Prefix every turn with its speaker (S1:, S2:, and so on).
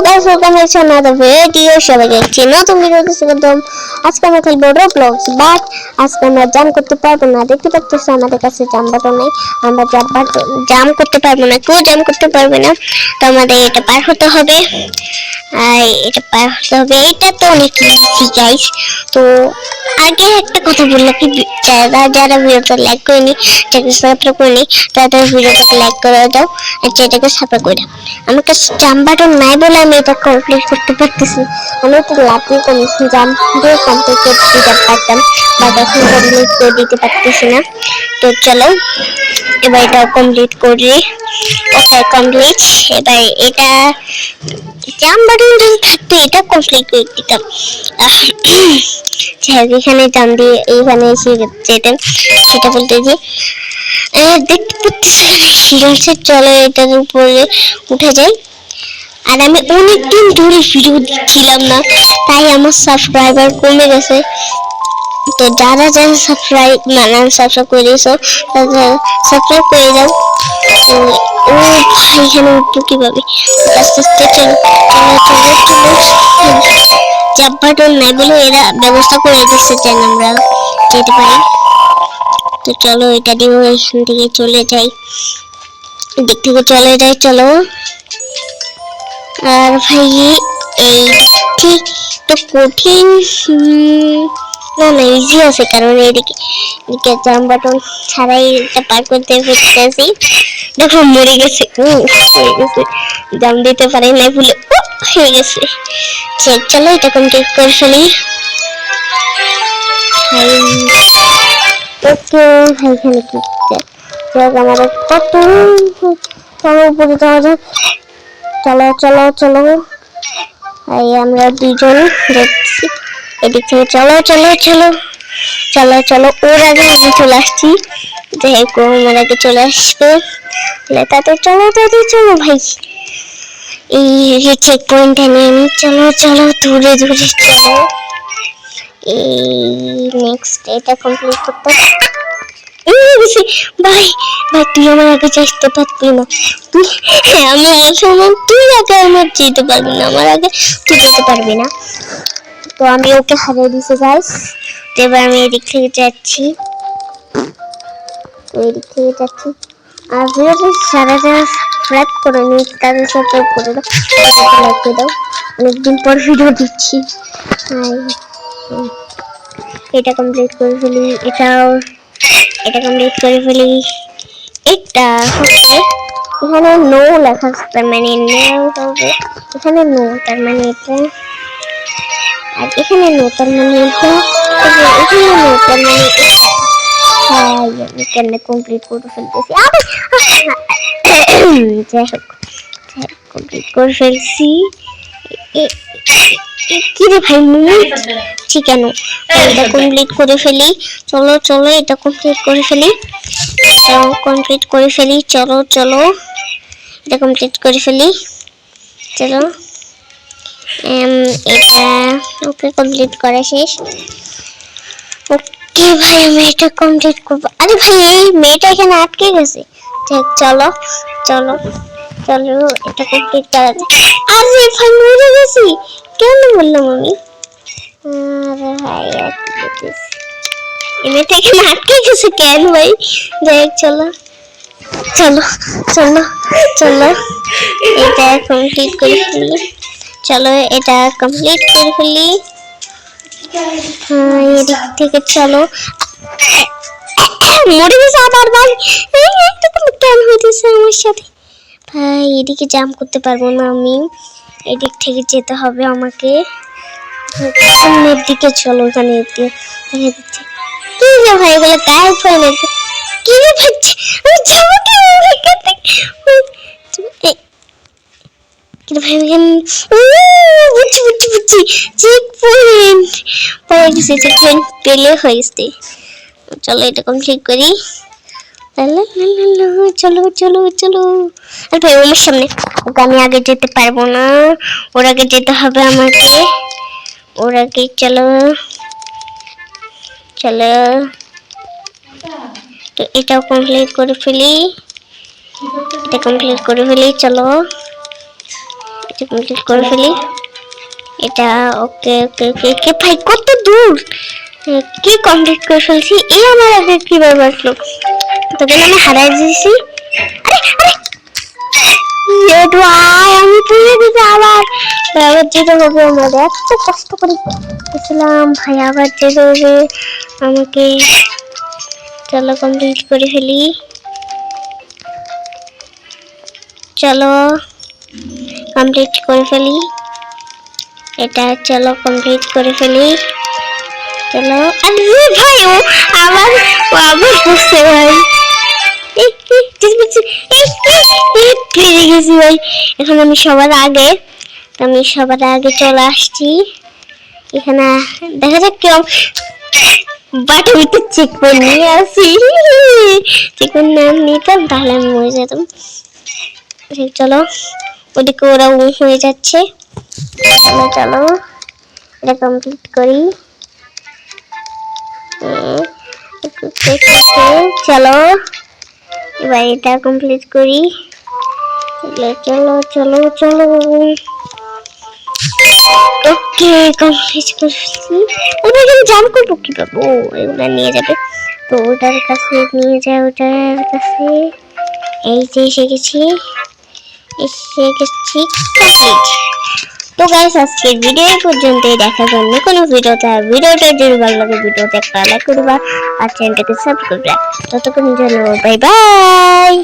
S1: Guys welcome back to another video. সবাইকে একটি নতুন ভিডিওতে স্বাগতম। আজকে আমরা খেলবো রোবলক্স, বাট আজকে আমরা জাম করতে পারবো না। দেখতে পাচ্ছ আমাদের কাছে জাম বাটন নেই, আমরা জাম করতে পারবো না, কেউ জাম করতে পারবে না। তো আমাদের এটা পার হতে হবে, এটা পার হতে হবে। এটা তো অনেক ইজি গাইস। তো আগে একটা কথা বললাম কি, যারা ভিডিওটা লাইক করেনি, চ্যানেল সাবস্ক্রাইব করেনি, তাদের ভিডিওটাকে লাইক করে দাও আর চ্যানেলটাকে সাবস্ক্রাইব করে দাও। আমার কাছে জাম বাটন নাই বলে আমি এটা কমপ্লিট করতে পারতেছি। আমি একটু লাভলি জাম দিয়ে কমপ্লিট করে দিতে পারতাম, বাট এখন কমপ্লিট করে দিতে পারতেছি না। তো চলো এবার এটা কমপ্লিট করি। ওকে কমপ্লিট। এবার এটা জাম বাটন যদি থাকতো এটা কমপ্লিট করে দিতাম। এখানে জাম দিয়ে এইখানে এসে যেতাম, সেটা বলতে যে দেখতে পাচ্ছি। চলো এটার উপরে উঠে যাই। আর আমি অনেকদিন ধরে ভিডিও দিচ্ছিলাম না, তাই আমার সাবস্ক্রাইবার কমে গেছে। তো যারা সাবস্ক্রাইব করে দিয়েছো তারা সাবস্ক্রাইব করে দাও। তো ও ভাই এখানে উঠবো কিভাবে? আস্তে আস্তে চলো জাম্প বাটন নাই বলে এরা ব্যবস্থা করে দিচ্ছে যেন আমরা যেতে পারি। তো চলো এটা দিয়ে এখান থেকে চলে যাই, দিক থেকে চলে যাই। চলো আর ভাই এই ঠিক তো কঠিন না, ইজি আছে, কারণ এদিকে জাম বাটন ছাড়াই এটা পার করতে পেরেছি। দেখো মরে গেছে, হয়ে গেছে, জাম দিতে পারি না ভুলে হয়ে গেছে। চলো এটা কমপ্লিট করে ফেলি। ওকে ভাই এখানে কি আমার কত উপরে যাওয়া যাক। চলো চলো চলো আমরা দুজন যাচ্ছি এদিক থেকে। চলো চলো চলো চলো চলো ওর আগে আমি চলে আসছি, যাই হোক আমার আগে চলে আসবে। তাতে চলো চলো ভাই, এই চেক পয়েন্টটা নিয়ে আমি চলো চলো দূরে দূরে চলো। এই নেক্সট এটা কমপ্লিট করতে ভাই ভাই তুই আমার আগে যেতে পারবি না, তুই আমি মুসলমান, তুই আগে আমার যেতে পারবি না, আমার আগে তুই যেতে পারবি না। তো আমি ওকে হারিয়ে দিয়েছি গাইস। এবার আমি এদিক থেকে যাচ্ছি, আর যারা সাবস্ক্রাইব করে নি তাদের সাবস্ক্রাইব করে দাও, লাইক করে দাও। অনেকদিন পর ভিডিও দিচ্ছি। এটা কমপ্লিট করে ফেলি, এটা কমপ্লিট করে ফেলি। এটা হচ্ছে এখানে নো লেখা, তার মানে এখানে নো তার মানে এটা, আর এখানে নো তার মানে এটা, এখানে নো তার মানে এটা। আমি কেন কমপ্লিট করে ফেলতেছি, যাই হোক কমপ্লিট করে ফেলছি। কি রে ভাই কেন এটা কমপ্লিট করে ফেলি। চলো চলো এটা কমপ্লিট করে ফেলি, চলো চলো এটা কমপ্লিট করে ফেলি। চলো এটা ওকে কমপ্লিট করা শেষ। ওকে ভাই আমি এটা কমপ্লিট করবো। আরে ভাই এই মেয়েটা এখানে আটকে গেছে। চলো চলো চলো এটা কমপ্লিট করা যায়। আরে ভাই মরে গেছি, কেন বললাম আমি? আরে ভাই মেয়েটা এখানে আটকে গেছে কেন ভাই? যাই চলো চলো চলো চলো এটা কমপ্লিট করে ফেলি। চলো এটা কমপ্লিট করে ফেলি। এদিক থেকে চলো, মরে গেছে আবার ভাই, কেন হইতেছে আমার সাথে ভাই? এদিকে জাম করতে পারবো না আমি, এদিক থেকে যেতে হবে আমাকে সামনের দিকে। চলো ওখানে কি রে ভাই এগুলো গায়ে হয় না, কি রে ভাই আমি যাবো কি ভাই? বুঝছি চেক পয়েন্ট পেলে হয়েছে। চলো এটা কমপ্লিট করি। চলো চলো চলো। আর ভাই আমার সামনে, ওকে আমি আগে যেতে পারবো না, ওর আগে যেতে হবে আমাকে, ওর আগে। চলো চলো তো এটাও কমপ্লিট করে ফেলি, এটা কমপ্লিট করে ফেলি। চলো কমপ্লিট করে ফেলি এটা। ওকে ওকে ওকে ওকে ভাই কত দূর কি কমপ্লিট করে ফেলছি। এই আমার আগে কিভাবে আসলো? তোকে আমি হারাই দিয়েছি। আমি তুলে দিতে আবার আবার যেতে হবে। আমাদের এত কষ্ট করে গেছিলাম ভাই, আবার যেতে হবে আমাকে। চলো কমপ্লিট করে ফেলি, চলো কমপ্লিট করে ফেলি এটা। চলো কমপ্লিট করে ফেলি, চলো। আরে ভাই ও আবার বুঝছে ভাই, পেরে গেছি ভাই। এখন আমি সবার আগে, আমি সবার আগে চলে আসছি। এখানে দেখা যাক কেউ বাটে ভিতরে চেক করে নিয়ে আসি। চেক করে না নিতাম তাহলে আমি মরে যেতাম। চলো ওদিকে ওরা হয়ে যাচ্ছে, চলো চলো এটা কমপ্লিট করি। চলো এবার এটা কমপ্লিট করি, চলো চলো চলো। ওকে কমপ্লিট করছি। এবার আমি জাম্প করবো কিভাবে? ও এগুলা নিয়ে যাবে তো ওটার কাছে নিয়ে যায়, ওটার কাছে। এই যে এসে গেছি কমপ্লিট। তো গাইস আজকের ভিডিও পর্যন্তই, দেখা জন্য কোনো ভিডিওটা যদি ভালো লাগে ভিডিওতে একটা লাইক করবা আর চ্যানেলটাকে সাবস্ক্রাইব করবা। ততক্ষণ জন্য বাই বাই।